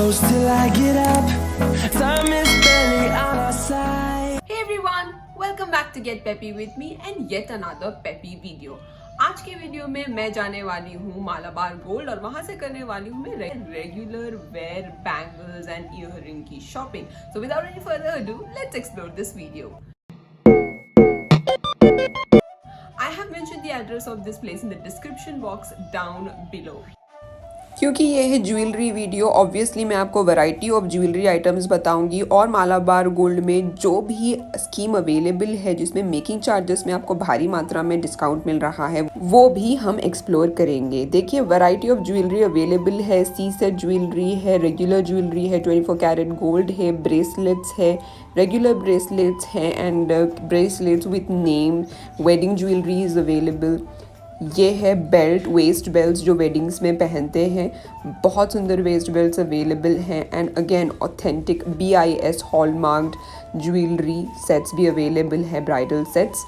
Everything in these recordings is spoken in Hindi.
close till I get up. Time is barely on our side. Hey everyone, welcome back to Get Peppy with me and yet another peppy video. आज की वीडियो में मैं जाने वाली हूँ मालाबार गोल्ड और वहां से करने वाली हूँ मैं regular wear bangles and earring की shopping. So without any further ado, let's explore this video. I have mentioned the address of this place in the description box down below. क्योंकि ये है ज्वेलरी वीडियो, ऑब्वियसली मैं आपको वैरायटी ऑफ ज्वेलरी आइटम्स बताऊंगी और मालाबार गोल्ड में जो भी स्कीम अवेलेबल है जिसमें मेकिंग चार्जेस में आपको भारी मात्रा में डिस्काउंट मिल रहा है वो भी हम एक्सप्लोर करेंगे. देखिए, वैरायटी ऑफ ज्वेलरी अवेलेबल है. सी सेट ज्वेलरी है, रेगुलर ज्वेलरी है, 24 कैरेट गोल्ड है, ब्रेसलेट्स है, रेगुलर ब्रेसलेट्स है and bracelets with name. Wedding jewellery is available. ये है बेल्ट, वेस्ट बेल्ट्स जो वेडिंग्स में पहनते हैं. बहुत सुंदर वेस्ट बेल्ट्स अवेलेबल हैं and again authentic BIS hallmarked jewellery sets भी अवेलेबल है, ब्राइडल सेट्स.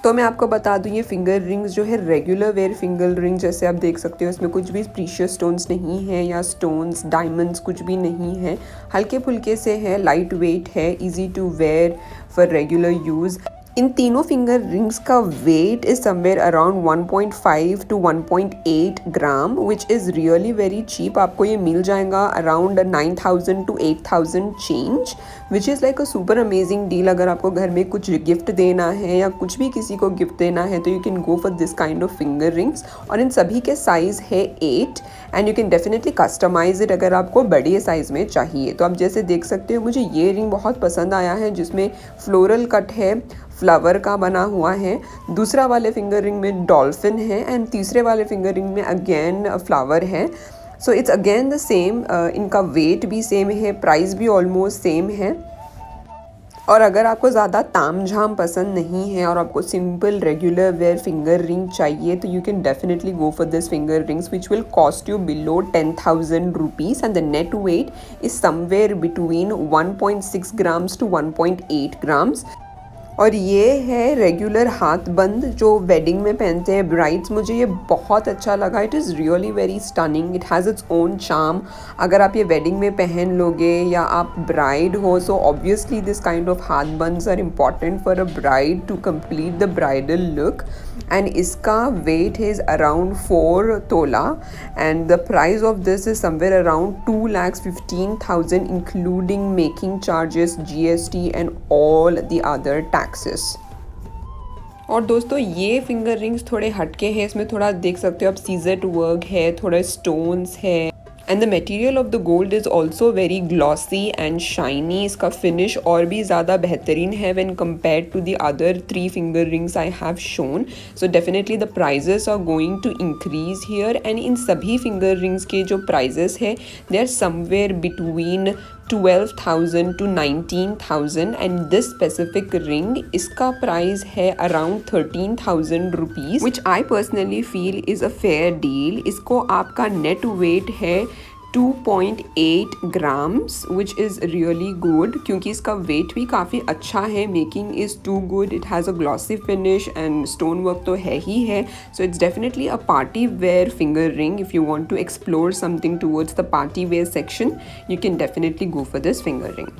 तो मैं आपको बता दूं, ये फिंगर रिंग्स जो है रेगुलर वेयर फिंगर रिंग जैसे आप देख सकते हो, इसमें कुछ भी प्रीशियस स्टोन्स नहीं है या स्टोन्स डायमंड्स कुछ भी नहीं है. हल्के फुल्के से है, लाइट वेट है, easy to wear for regular use. इन तीनों फिंगर रिंग्स का weight is somewhere around 1.5 to 1.8 gram which is really very cheap. आपको ये मिल जाएगा around 9,000 to 8,000 change which is like a super amazing deal. अगर आपको घर में कुछ गिफ्ट देना है या कुछ भी किसी को गिफ्ट देना है तो you can go for this kind of finger rings. और इन सभी के साइज़ है 8 and you can definitely customise it अगर आपको बड़े साइज़ में चाहिए. तो आप जैसे देख सकते हो, मुझे ये रिंग बहुत पसंद आया है जिसमें फ्लोरल कट है, फ्लावर का बना हुआ है. दूसरा वाले फिंगर रिंग में डॉल्फिन है एंड तीसरे वाले फिंगर रिंग में अगेन फ्लावर है. So it's again the same. इनका वेट भी सेम है, प्राइस भी ऑलमोस्ट सेम है. और अगर आपको ज़्यादा तामझाम पसंद नहीं है और आपको simple regular wear finger ring चाहिए तो you can definitely go for this finger rings which will cost you below 10,000 rupees and the net weight is somewhere between 1.6 grams to 1.8 grams. और ये है रेगुलर हाथ बंद जो वेडिंग में पहनते हैं ब्राइड्स. मुझे ये बहुत अच्छा लगा. It is really very stunning. It has its own charm. अगर आप ये वेडिंग में पहन लोगे या आप ब्राइड हो so obviously this kind of हाथ bands are important for a bride to complete the bridal look. And इसका weight is around 4 tola and the price of this is somewhere around 2,15,000 including making charges, GST and all the other taxes. और दोस्तों, ये फिंगर रिंग्स थोड़े हटके हैं. इसमें थोड़ा देख सकते हो आप सीजेड वर्क है, थोड़े स्टोन्स है and the material of the gold is also very glossy and shiny. इसका फिनिश और भी ज़्यादा बेहतरीन है when compared to the other 3 finger rings I have shown. So definitely the prices are going to increase here and in सभी फिंगर रिंग्स के जो प्राइजेस है they are somewhere between 12,000 to 19,000 and this specific ring इसका प्राइस है around 13,000 rupees which I personally feel is a fair deal. इसको आपका नेट वेट है 2.8 grams which is really good क्योंकि इसका वेट भी काफ़ी अच्छा है. Making is too good. It has a glossy finish and stone work तो है ही है. So it's definitely a party wear finger ring. If you want to explore something towards the party wear section you can definitely go for this finger ring.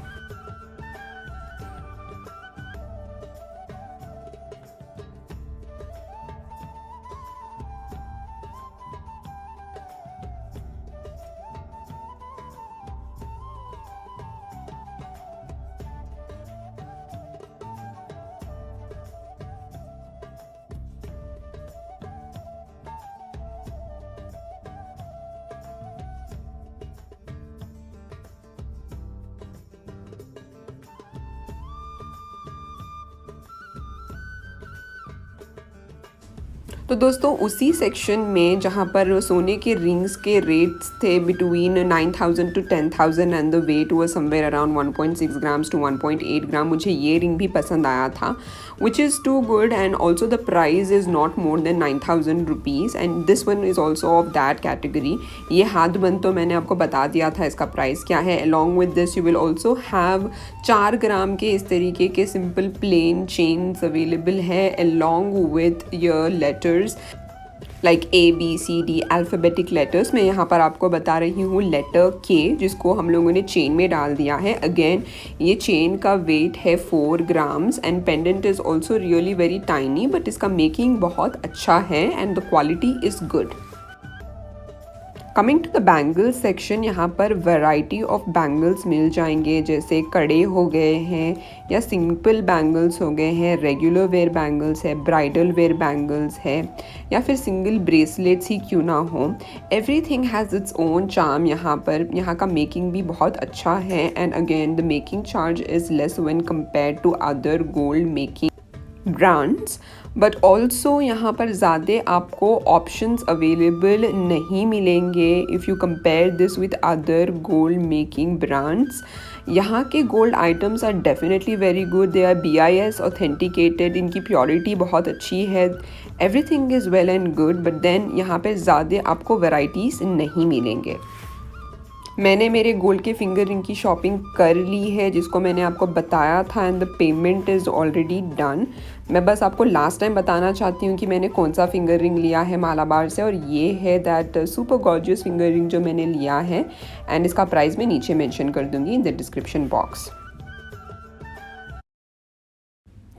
तो दोस्तों, उसी सेक्शन में जहाँ पर सोने के रिंग्स के रेट्स थे between 9,000 to 10,000 and the weight was somewhere around 1.6 grams to 1.8 gram, मुझे ये रिंग भी पसंद आया था which is too good and also the price is not more than 9,000 rupees and this one is also of that category. ये हाथ बंद तो मैंने आपको बता दिया था इसका प्राइस क्या है. along with this you will also have 4 ग्राम के इस तरीके के simple plain chains available है along with your letters like ABCD alphabetic letters. मैं यहाँ पर आपको बता रही हूँ लेटर K, जिसको हम लोगों ने चेन में डाल दिया है। अगेन ये चेन का वेट है 4 grams and pendant is also really very tiny, but इसका मेकिंग बहुत अच्छा है and the quality is good. Coming to the bangles section, यहाँ पर वैरायटी ऑफ बैंगल्स मिल जाएंगे, जैसे कड़े हो गए हैं या सिंपल बैंगल्स हो गए हैं, रेगुलर वेयर बैंगल्स है, ब्राइडल वेयर बैंगल्स है, या फिर सिंगल ब्रेसलेट्स ही क्यों ना हो। Everything has its own charm. यहाँ पर यहाँ का मेकिंग भी बहुत अच्छा है and again the making charge is less when compare to other gold making brands, but also यहाँ पर ज़्यादा आपको ऑप्शंस अवेलेबल नहीं मिलेंगे if you compare this with other gold making brands. यहाँ के gold items are definitely very good, they are BIS authenticated, इनकी प्योरिटी बहुत अच्छी है, everything is well and good, but then यहाँ पर ज़्यादा आपको वैराइटीज़ नहीं मिलेंगे। मैंने मेरे गोल्ड के फिंगर रिंग की शॉपिंग कर ली है, जिसको मैंने आपको बताया था, and the payment is already done. मैं बस आपको लास्ट टाइम बताना चाहती हूँ कि मैंने कौन सा फिंगर रिंग लिया है मालाबार से, और ये है that super gorgeous finger ring जो मैंने लिया है, एंड इसका प्राइस मैं नीचे मेंशन कर दूँगी इन द डिस्क्रिप्शन बॉक्स।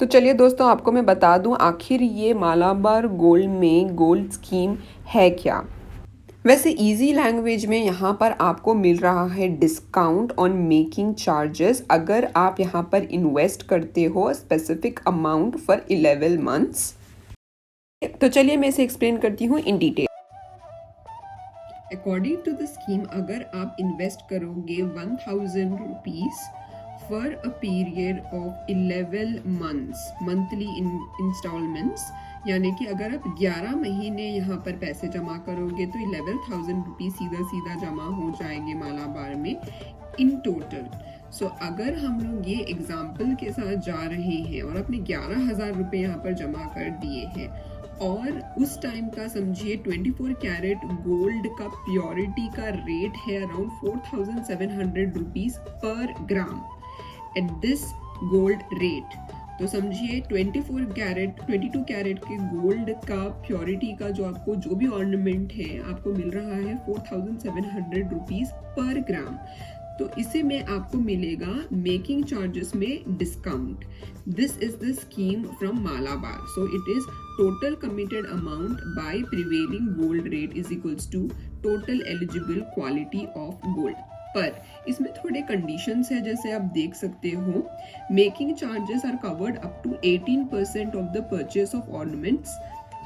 तो चलिए दोस्तों, आपको मैं बता दूँ आखिर ये मालाबार गोल्ड में गोल्ड स्कीम है क्या। वैसे इजी लैंग्वेज में यहाँ पर आपको मिल रहा है डिस्काउंट ऑन मेकिंग चार्जेस अगर आप यहाँ पर इन्वेस्ट करते हो स्पेसिफिक अमाउंट फॉर 11 मंथ्स। तो चलिए मैं इसे एक्सप्लेन करती हूँ in detail. According to the scheme, अगर आप इन्वेस्ट करोगे 1000 rupees for a period of 11 months monthly instalments, यानी कि अगर आप 11 महीने यहाँ पर पैसे जमा करोगे तो 11,000 रुपीज़ सीधा जमा हो जाएंगे मालाबार में इन टोटल। सो अगर हम लोग ये एग्जाम्पल के साथ जा रहे हैं और अपने 11,000 रुपये यहाँ पर जमा कर दिए हैं, और उस टाइम का समझिए 24 कैरेट गोल्ड का प्योरिटी का रेट है अराउंड 4,700 रुपीज़ पर ग्राम। एट दिस गोल्ड रेट तो समझिए 22 कैरेट के गोल्ड का प्योरिटी का जो आपको जो भी ऑर्नामेंट है आपको मिल रहा है 4,700 रुपीज़ पर ग्राम। तो इसे में आपको मिलेगा मेकिंग चार्जेस में discount. This is the scheme from Malabar. So it is total committed amount by prevailing gold rate is equals to total eligible quality of gold. पर इसमें थोड़े कंडीशंस है, जैसे आप देख सकते हो, making charges are covered up to 18% of the purchase of ornaments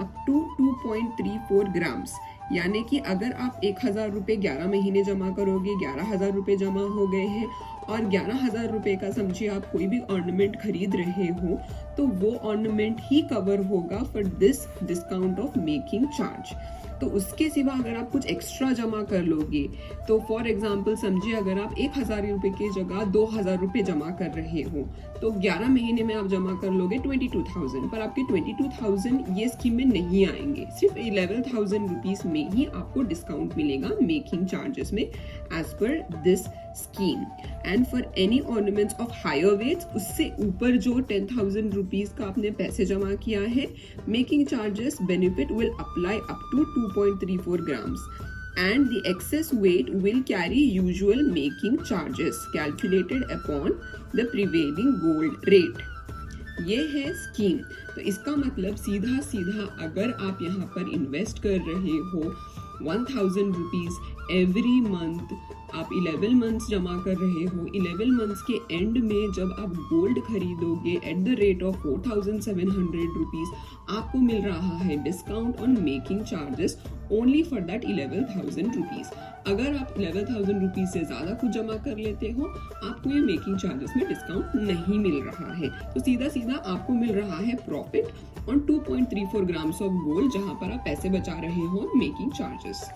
up to 2.34 grams. यानी कि अगर आप 1,000 रुपये 11 महीने जमा करोगे, 11,000 रुपये जमा हो गए हैं, और 11,000 रुपये का समझिए आप कोई भी ऑर्नामेंट खरीद रहे हो, तो वो ऑर्नामेंट ही कवर होगा for this discount of making charge. तो उसके सिवा अगर आप कुछ एक्स्ट्रा जमा कर लोगे, तो फॉर एग्जांपल समझिए अगर आप 1,000 रुपये की जगह 2,000 रुपये जमा कर रहे हो, तो 11 महीने में आप जमा कर लोगे 22,000, पर आपके 22,000 ये स्कीम में नहीं आएंगे, सिर्फ 11,000 रुपीज़ में ही आपको डिस्काउंट मिलेगा मेकिंग चार्जेस में as per this scheme. And for any ornaments of higher weights, उससे ऊपर जो 10,000 रुपीज़ का आपने पैसे जमा किया है, making charges benefit will apply up to 2.34 grams, and the excess weight will carry usual making charges calculated upon the prevailing gold rate। ये है स्कीम। तो इसका मतलब सीधा अगर आप यहाँ पर इन्वेस्ट कर रहे हो 1,000 रुपीज़ एवरी मंथ, आप 11 मंथ्स जमा कर रहे हो, 11 मंथ्स के एंड में जब आप गोल्ड खरीदोगे at the rate of 4,700 rupees, आपको मिल रहा है discount on making charges only for that 11,000 rupees. अगर आप 11,000 रुपीज़ से ज़्यादा कुछ जमा कर लेते हो, आपको ये मेकिंग चार्जेस में डिस्काउंट नहीं मिल रहा है। तो सीधा आपको मिल रहा है profit on 2.34 grams of gold, जहाँ पर आप पैसे बचा रहे हो मेकिंग चार्जेस।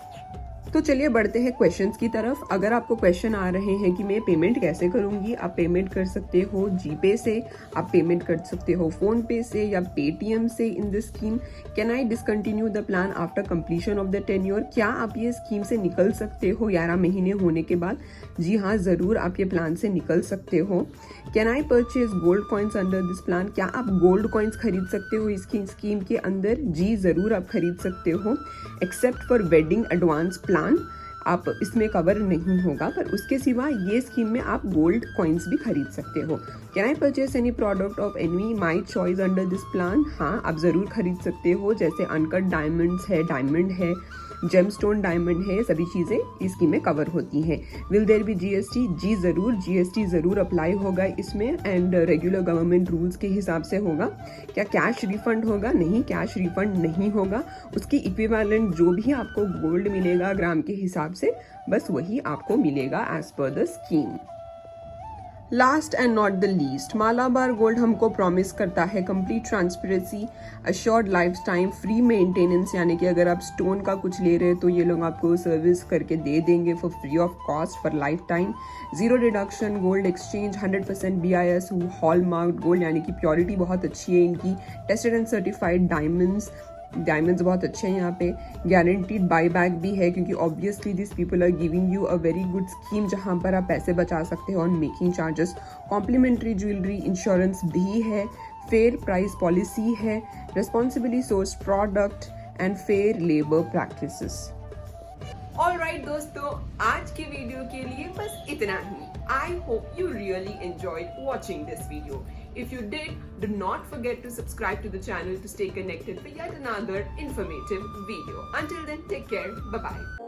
तो चलिए बढ़ते हैं क्वेश्चंस की तरफ। अगर आपको क्वेश्चन आ रहे हैं कि मैं पेमेंट कैसे करूंगी, आप पेमेंट कर सकते हो जीपे से, आप पेमेंट कर सकते हो फोन पे से या पेटीएम से in this scheme. Can I discontinue the plan after completion of the tenure? क्या आप ये स्कीम से निकल सकते हो 11 महीने होने के बाद? जी हाँ, ज़रूर आप ये प्लान से निकल सकते हो। Can I purchase gold coins under this plan? क्या आप गोल्ड कॉइन्स खरीद सकते हो इसकी स्कीम के अंदर? जी ज़रूर आप खरीद सकते हो। Except for wedding advance plan, आप इसमें कवर नहीं होगा, पर उसके सिवा ये स्कीम में आप गोल्ड कॉइन्स भी खरीद सकते हो। Can I purchase any product of any my choice under this plan? हाँ, आप ज़रूर खरीद सकते हो। जैसे अनकट डायमंड्स है, डायमंड है, जेमस्टोन डायमंड है, सभी चीज़ें इस स्कीम में कवर होती हैं। Will there be GST? जी ज़रूर, जीएसटी ज़रूर अप्लाई होगा इसमें, एंड रेगुलर गवर्नमेंट रूल्स के हिसाब से होगा। क्या कैश रिफंड होगा? नहीं, कैश रिफंड नहीं होगा। उसकी इक्विवेलेंट जो भी आपको गोल्ड मिलेगा ग्राम के हिसाब से, बस वही आपको मिलेगा as per the scheme. Last and not the least, Malabar gold हमको प्रॉमिस करता है complete transparency, assured life time, free maintenance, यानी कि अगर आप स्टोन का कुछ ले रहे हैं तो ये लोग आपको सर्विस करके दे देंगे for free of cost for life time. Zero deduction gold exchange, 100% BIS hallmark gold, यानी कि प्योरिटी बहुत अच्छी है इनकी। टेस्टेड एंड सर्टिफाइड डायमंड्स बहुत अच्छे हैं यहाँ पे। गारंटीड बाई बैक भी है, क्योंकि obviously this people are giving you a very good scheme जहाँ पर आप पैसे बचा सकते हो on making charges. Complimentary jewellery insurance भी है, फेयर प्राइस पॉलिसी है, responsibly source product and fair labour practices. Alright दोस्तों, आज के वीडियो के लिए बस इतना ही। I hope you really enjoyed watching this video. If you did, do not forget to subscribe to the channel to stay connected for yet another informative video. Until then, take care. Bye-bye.